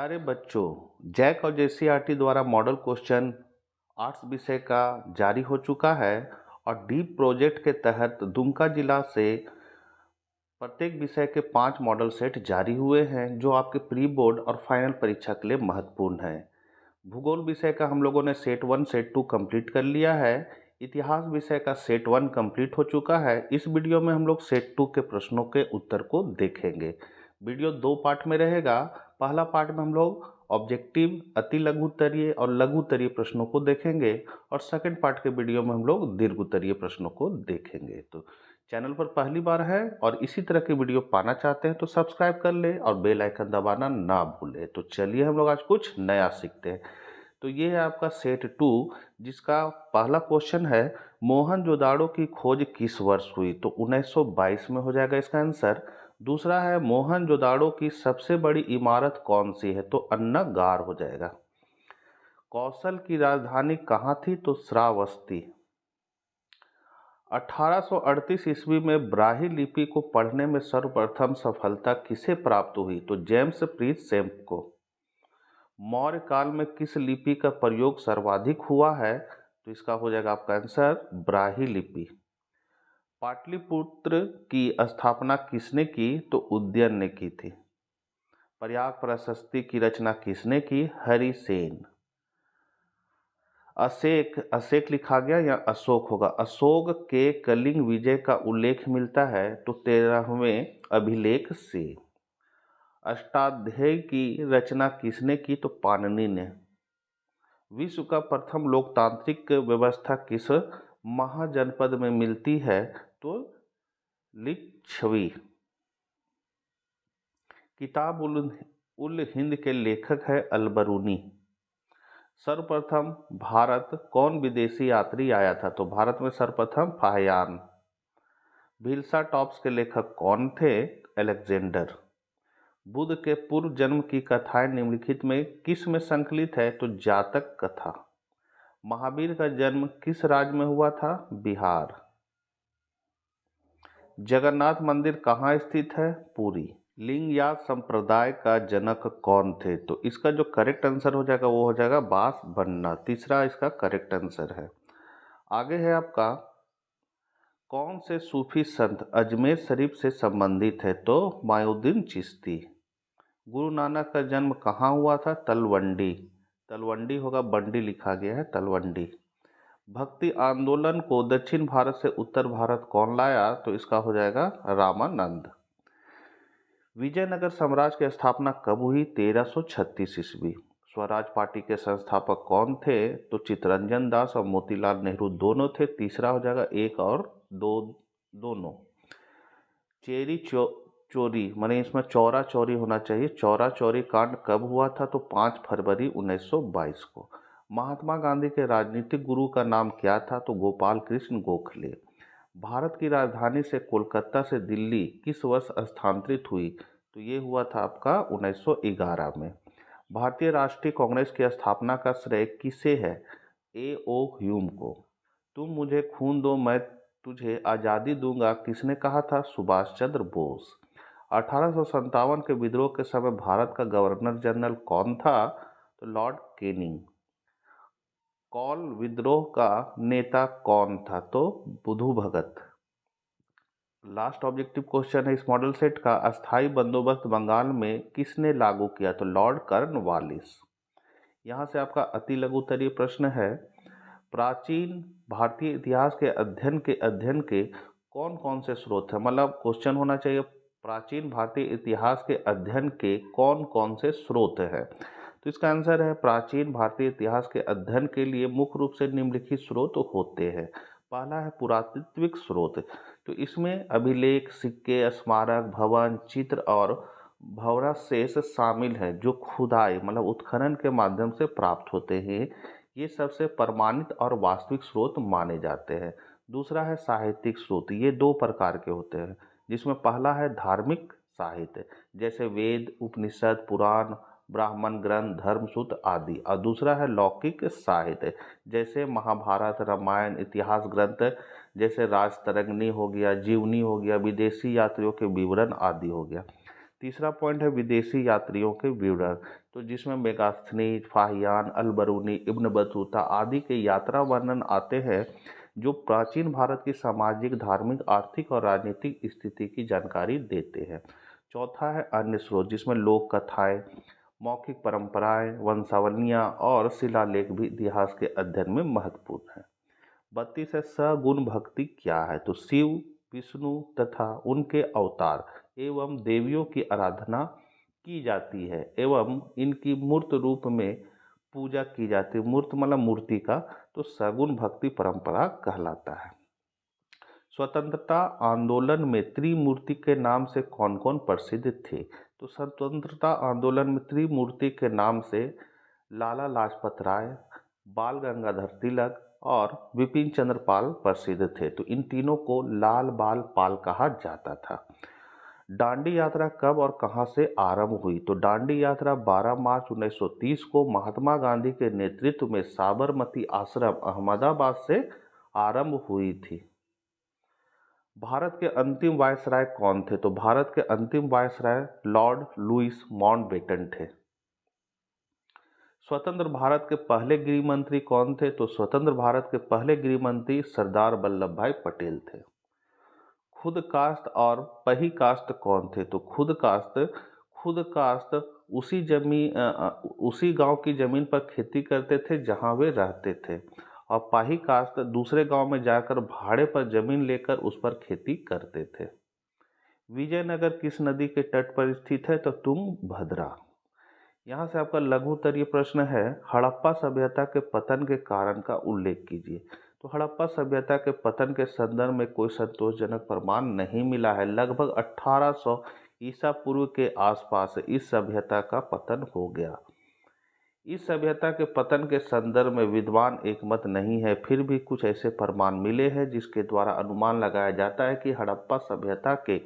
प्यारे बच्चों, जैक और जेसीईआरटी द्वारा मॉडल क्वेश्चन आर्ट्स विषय का जारी हो चुका है और डीप प्रोजेक्ट के तहत दुमका जिला से प्रत्येक विषय के 5 मॉडल सेट जारी हुए हैं जो आपके प्री बोर्ड और फाइनल परीक्षा के लिए महत्वपूर्ण है। भूगोल विषय का हम लोगों ने सेट 1 सेट 2 कंप्लीट कर लिया है। इतिहास विषय का सेट 1 कंप्लीट हो चुका है। इस वीडियो में हम लोग सेट 2 के प्रश्नों के उत्तर को देखेंगे। वीडियो 2 पार्ट में रहेगा। पहला पार्ट में हम लोग ऑब्जेक्टिव, अति लघु उत्तरीय और लघु उत्तरीय प्रश्नों को देखेंगे और सेकंड पार्ट के वीडियो में हम लोग दीर्घ उत्तरीय प्रश्नों को देखेंगे। तो चैनल पर पहली बार है और इसी तरह के वीडियो पाना चाहते हैं तो सब्सक्राइब कर ले और बेल आइकन दबाना ना भूले। तो चलिए हम लोग आज कुछ नया सीखते हैं। तो ये है आपका सेट 2 जिसका पहला क्वेश्चन है, मोहनजोदाड़ो की खोज किस वर्ष हुई? तो 1922 में हो जाएगा इसका आंसर। दूसरा है, मोहनजोदाड़ो की सबसे बड़ी इमारत कौन सी है? तो अन्नागार हो जाएगा। कौशल की राजधानी कहाँ थी? तो श्रावस्ती। 1838 ईस्वी में ब्राही लिपि को पढ़ने में सर्वप्रथम सफलता किसे प्राप्त हुई? तो जेम्स प्रीत सेम्प को। मौर्य काल में किस लिपि का प्रयोग सर्वाधिक हुआ है? तो इसका हो जाएगा आपका आंसर ब्राही लिपि। पाटलिपुत्र की स्थापना किसने की? तो उदयन ने की थी। प्रयाग प्रशस्ति की रचना किसने की? हरिसेन। अशोक लिखा गया या अशोक होगा। अशोक के कलिंग विजय का उल्लेख मिलता है तो 13वें अभिलेख से। अष्टाध्यायी की रचना किसने की? तो पाणिनि ने। विश्व का प्रथम लोकतांत्रिक व्यवस्था किस महाजनपद में मिलती है? तो लिच्छवी। किताब उल हिंद के लेखक है अलबरूनी। सर्वप्रथम भारत कौन विदेशी यात्री आया था? तो भारत में सर्वप्रथम फाहियान। भिल्सा टॉप्स के लेखक कौन थे? अलेक्जेंडर। बुद्ध के पूर्व जन्म की कथाएं निम्नलिखित में किस में संकलित है? तो जातक कथा। महावीर का जन्म किस राज्य में हुआ था? बिहार। जगन्नाथ मंदिर कहाँ स्थित है? पुरी। लिंगयात संप्रदाय का जनक कौन थे? तो इसका जो करेक्ट आंसर हो जाएगा वो हो जाएगा बास बन्ना। तीसरा इसका करेक्ट आंसर है। आगे है आपका, कौन से सूफी संत अजमेर शरीफ से संबंधित है? तो मायुद्दीन चिश्ती। गुरु नानक का जन्म कहाँ हुआ था? तलवंडी। तलवंडी होगा, बंडी लिखा गया है, तलवंडी। भक्ति आंदोलन को दक्षिण भारत से उत्तर भारत कौन लाया? तो इसका हो जाएगा रामानंद। विजयनगर साम्राज्य की स्थापना कब हुई? 1336 ईस्वी। स्वराज पार्टी के संस्थापक कौन थे? तो चित्तरंजन दास और मोतीलाल नेहरू दोनों थे। तीसरा हो जाएगा 1 और 2 दोनों। चेरी चोरी माने इसमें चौरा चौरी होना चाहिए। चौरा चौरी कांड कब हुआ था? तो 5 फरवरी 1922 को। महात्मा गांधी के राजनीतिक गुरु का नाम क्या था? तो गोपाल कृष्ण गोखले। भारत की राजधानी से कोलकाता से दिल्ली किस वर्ष स्थानांतरित हुई? तो ये हुआ था आपका 1911 में। भारतीय राष्ट्रीय कांग्रेस की स्थापना का श्रेय किसे है? A.O. ह्यूम को। तुम मुझे खून दो मैं तुझे आज़ादी दूंगा किसने कहा था? सुभाष चंद्र बोस। 1857 के विद्रोह के समय भारत का गवर्नर जनरल कौन था? तो लॉर्ड कैनिंग। कौल विद्रोह का नेता कौन था? तो बुधु भगत। लास्ट ऑब्जेक्टिव क्वेश्चन है इस मॉडल सेट का, अस्थाई बंदोबस्त बंगाल में किसने लागू किया? तो लॉर्ड कर्नवालिस। यहाँ से आपका अति लघु उत्तरीय प्रश्न है, प्राचीन भारतीय इतिहास के अध्ययन के कौन कौन से स्रोत हैं? मतलब क्वेश्चन होना चाहिए प्राचीन भारतीय इतिहास के अध्ययन के कौन कौन से स्रोत हैं? तो इसका आंसर है, प्राचीन भारतीय इतिहास के अध्ययन के लिए मुख्य रूप से निम्नलिखित स्रोत होते हैं। पहला है पुरातात्विक स्रोत। तो इसमें अभिलेख, सिक्के, स्मारक, भवन, चित्र और भवरावशेष शामिल हैं जो खुदाई मतलब उत्खनन के माध्यम से प्राप्त होते हैं। ये सबसे प्रमाणित और वास्तविक स्रोत माने जाते हैं। दूसरा है साहित्यिक स्रोत। ये 2 प्रकार के होते हैं जिसमें पहला है धार्मिक साहित्य जैसे वेद, उपनिषद, पुराण, ब्राह्मण ग्रंथ, धर्मसूत्र आदि, और दूसरा है लौकिक साहित्य जैसे महाभारत, रामायण, इतिहास ग्रंथ जैसे राजतरंगिणी हो गया, जीवनी हो गया, विदेशी यात्रियों के विवरण आदि हो गया। तीसरा पॉइंट है विदेशी यात्रियों के विवरण, तो जिसमें मेगास्थनीज, फाहियान, अल-बरूनी, इब्न बतूता आदि के यात्रा वर्णन आते हैं जो प्राचीन भारत की सामाजिक, धार्मिक, आर्थिक और राजनीतिक स्थिति की जानकारी देते हैं। चौथा है अन्य स्रोत, जिसमें लोक कथाएं, मौखिक परंपराएं, वंशावलियां और शिलालेख भी इतिहास के अध्ययन में महत्वपूर्ण हैं। 32 है सगुण भक्ति क्या है, तो शिव, विष्णु तथा उनके अवतार एवं देवियों की आराधना की जाती है एवं इनकी मूर्त रूप में पूजा की जाती है। मूर्त मतलब मूर्ति का, तो सगुण भक्ति परंपरा कहलाता है। स्वतंत्रता आंदोलन में त्रिमूर्ति के नाम से कौन कौन प्रसिद्ध थे, तो स्वतंत्रता आंदोलन में त्रिमूर्ति के नाम से लाला लाजपत राय, बाल गंगाधर तिलक और विपिन चंद्र पाल प्रसिद्ध थे। तो इन तीनों को लाल बाल पाल कहा जाता था। दांडी यात्रा कब और कहां से आरंभ हुई, तो दांडी यात्रा 12 मार्च 1930 को महात्मा गांधी के नेतृत्व में साबरमती आश्रम अहमदाबाद से आरंभ हुई थी। भारत के अंतिम वायसराय कौन थे, तो भारत के अंतिम वायसराय लॉर्ड लुईस माउंटबेटन थे। स्वतंत्र भारत के पहले गृह मंत्री कौन थे, तो स्वतंत्र भारत के पहले गृह मंत्री सरदार वल्लभ भाई पटेल थे। खुद कास्ट और पही कास्ट कौन थे, तो खुद कास्ट उसी गांव की जमीन पर खेती करते थे जहां वे रहते थे, और पाही कास्ट दूसरे गांव में जाकर भाड़े पर जमीन लेकर उस पर खेती करते थे। विजयनगर किस नदी के तट पर स्थित है, तो तुंगभद्रा। यहाँ से आपका लघु उत्तरीय प्रश्न है, हड़प्पा सभ्यता के पतन के कारण का उल्लेख कीजिए। तो हड़प्पा सभ्यता के पतन के संदर्भ में कोई संतोषजनक प्रमाण नहीं मिला है। लगभग 1800 ईसा पूर्व के आसपास इस सभ्यता का पतन हो गया। इस सभ्यता के पतन के संदर्भ में विद्वान एकमत नहीं है, फिर भी कुछ ऐसे प्रमाण मिले हैं जिसके द्वारा अनुमान लगाया जाता है कि हड़प्पा सभ्यता के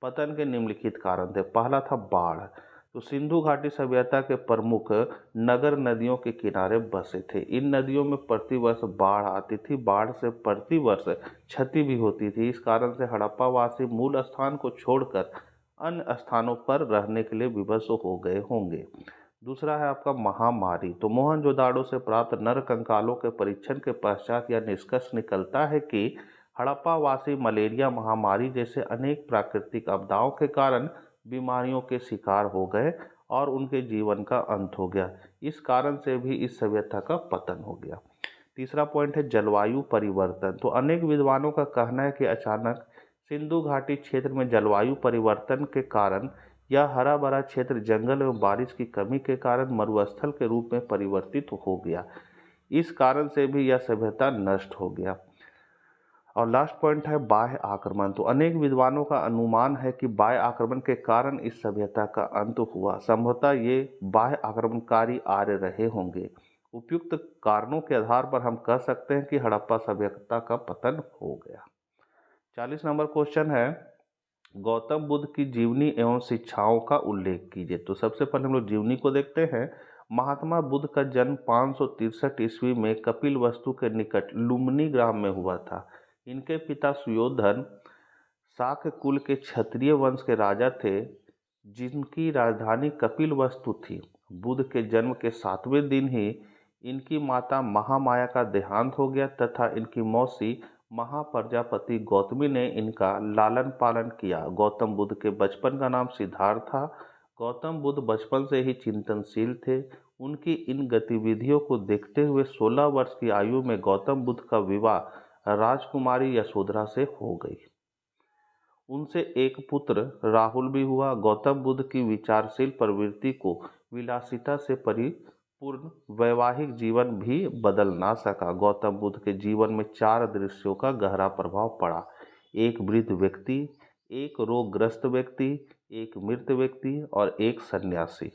पतन के निम्नलिखित कारण थे। पहला था बाढ़, तो सिंधु घाटी सभ्यता के प्रमुख नगर नदियों के किनारे बसे थे। इन नदियों में प्रतिवर्ष बाढ़ आती थी, बाढ़ से प्रतिवर्ष क्षति भी होती थी। इस कारण से हड़प्पा वासी मूल स्थान को छोड़कर अन्य स्थानों पर रहने के लिए विवश हो गए होंगे। दूसरा है आपका महामारी, तो मोहनजोदाड़ो से प्राप्त नर कंकालों के परीक्षण के पश्चात यह निष्कर्ष निकलता है कि हड़प्पा वासी मलेरिया महामारी जैसे अनेक प्राकृतिक आपदाओं के कारण बीमारियों के शिकार हो गए और उनके जीवन का अंत हो गया। इस कारण से भी इस सभ्यता का पतन हो गया। तीसरा पॉइंट है जलवायु परिवर्तन, तो अनेक विद्वानों का कहना है कि अचानक सिंधु घाटी क्षेत्र में जलवायु परिवर्तन के कारण यह हरा भरा क्षेत्र जंगल एवं बारिश की कमी के कारण मरुस्थल के रूप में परिवर्तित हो गया। इस कारण से भी यह सभ्यता नष्ट हो गया। और लास्ट पॉइंट है बाह्य आक्रमण, तो अनेक विद्वानों का अनुमान है कि बाह्य आक्रमण के कारण इस सभ्यता का अंत हुआ। संभवतः ये बाह्य आक्रमणकारी आर्य रहे होंगे। उपयुक्त कारणों के आधार पर हम कह सकते हैं कि हड़प्पा सभ्यता का पतन हो गया। 40 नंबर क्वेश्चन है, गौतम बुद्ध की जीवनी एवं शिक्षाओं का उल्लेख कीजिए। तो सबसे पहले हम लोग जीवनी को देखते हैं। महात्मा बुद्ध का जन्म 563 ईस्वी में कपिलवस्तु के निकट लुम्बिनी ग्राम में हुआ था। इनके पिता सुयोधन शाक्य कुल के क्षत्रिय वंश के राजा थे, जिनकी राजधानी कपिलवस्तु थी। बुद्ध के जन्म के 7वें दिन ही इनकी माता महामाया का देहांत हो गया तथा इनकी मौसी महाप्रजापति गौतमी ने इनका लालन पालन किया। गौतम बुद्ध के बचपन का नाम सिद्धार्थ था। गौतम बुद्ध बचपन से ही चिंतनशील थे। उनकी इन गतिविधियों को देखते हुए 16 वर्ष की आयु में गौतम बुद्ध का विवाह राजकुमारी यशोधरा से हो गई। उनसे एक पुत्र राहुल भी हुआ। गौतम बुद्ध की विचारशील प्रवृत्ति को विलासिता से परिपूर्ण वैवाहिक जीवन भी बदल ना सका। गौतम बुद्ध के जीवन में 4 दृश्यों का गहरा प्रभाव पड़ा। एक वृद्ध व्यक्ति, एक रोगग्रस्त व्यक्ति, एक मृत व्यक्ति और एक सन्यासी।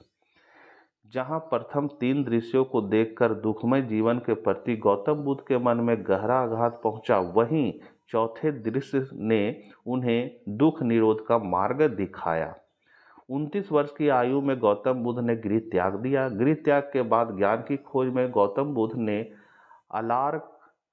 जहाँ प्रथम 3 दृश्यों को देखकर दुखमय जीवन के प्रति गौतम बुद्ध के मन में गहरा आघात पहुंचा, वहीं चौथे दृश्य ने उन्हें दुख निरोध का मार्ग दिखाया। 29 वर्ष की आयु में गौतम बुद्ध ने गृह त्याग दिया। गृह त्याग के बाद ज्ञान की खोज में गौतम बुद्ध ने अलार,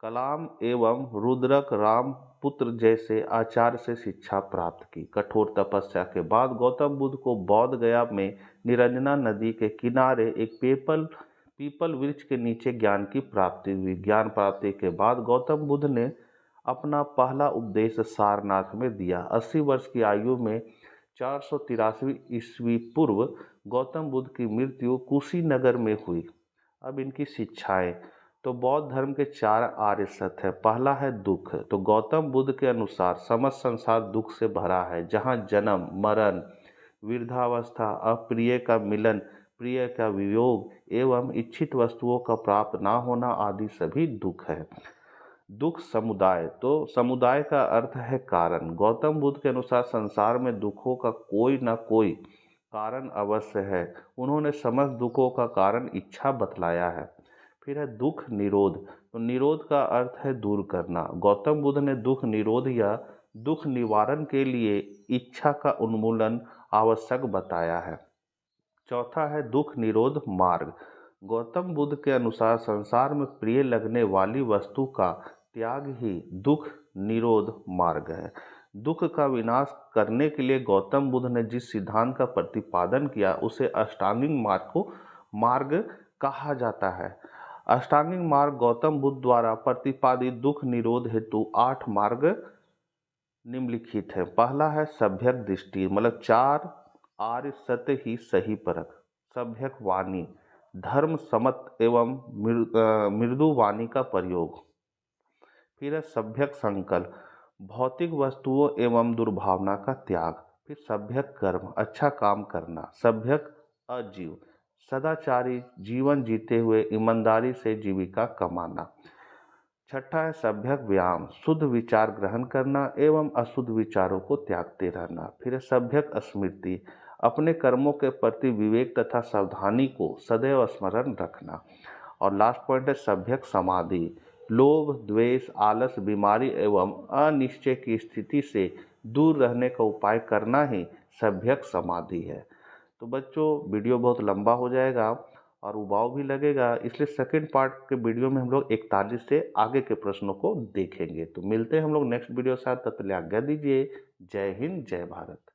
कलाम एवं रुद्रक राम पुत्र जैसे आचार्य से शिक्षा प्राप्त की। कठोर तपस्या के बाद गौतम बुद्ध को बोध गया में निरंजना नदी के किनारे एक पीपल वृक्ष के नीचे ज्ञान की प्राप्ति हुई। ज्ञान प्राप्ति के बाद गौतम बुद्ध ने अपना पहला उपदेश सारनाथ में दिया। 80 वर्ष की आयु में 483 ईस्वी पूर्व गौतम बुद्ध की मृत्यु कुशीनगर में हुई। अब इनकी शिक्षाएं, तो बौद्ध धर्म के 4 आर्य सत्य है। पहला है दुख। तो गौतम बुद्ध के अनुसार समस्त संसार दुख से भरा है, जहाँ जन्म, मरण, वृद्धावस्था, अप्रिय का मिलन, प्रिय का वियोग एवं इच्छित वस्तुओं का प्राप्त ना होना आदि सभी दुख है। दुख समुदाय, तो समुदाय का अर्थ है कारण। गौतम बुद्ध के अनुसार संसार में दुखों का कोई न कोई कारण अवश्य है। उन्होंने समस्त दुखों का कारण इच्छा बतलाया है। फिर है दुख निरोध। तो निरोध का अर्थ है दूर करना। गौतम बुद्ध ने दुख निरोध या दुख निवारण के लिए इच्छा का उन्मूलन आवश्यक बताया है। चौथा है दुख निरोध मार्ग। गौतम बुद्ध के अनुसार संसार में प्रिय लगने वाली वस्तु का त्याग ही दुख निरोध मार्ग है। दुख का विनाश करने के लिए गौतम बुद्ध ने जिस सिद्धांत का प्रतिपादन किया उसे अष्टांगिक मार्ग कहा जाता है। अष्टांगिक मार्ग गौतम बुद्ध द्वारा प्रतिपादित दुख निरोध हेतु 8 मार्ग निम्नलिखित है। पहला है सभ्यक दृष्टि, मतलब 4 आर्य सत्य ही सही परख। सभ्यक वाणी, धर्म सम्मत एवं मृदु वाणी का प्रयोग। फिर है सभ्यक संकल्प, भौतिक वस्तुओं एवं दुर्भावना का त्याग। फिर सभ्यक कर्म, अच्छा काम करना। सभ्यक अजीव, सदाचारी जीवन जीते हुए ईमानदारी से जीविका कमाना। छठा है सभ्यक व्यायाम, शुद्ध विचार ग्रहण करना एवं अशुद्ध विचारों को त्यागते रहना। फिर है सभ्यक स्मृति, अपने कर्मों के प्रति विवेक तथा सावधानी को सदैव स्मरण रखना। और लास्ट पॉइंट है सभ्यक समाधि, लोभ, द्वेष, आलस, बीमारी एवं अनिश्चय की स्थिति से दूर रहने का उपाय करना ही सभ्यक समाधि है। तो बच्चों, वीडियो बहुत लंबा हो जाएगा और उबाऊ भी लगेगा, इसलिए सेकंड पार्ट के वीडियो में हम लोग 41 से आगे के प्रश्नों को देखेंगे। तो मिलते हैं हम लोग नेक्स्ट वीडियो के साथ, तब तक आज्ञा दीजिए। जय हिंद, जय भारत।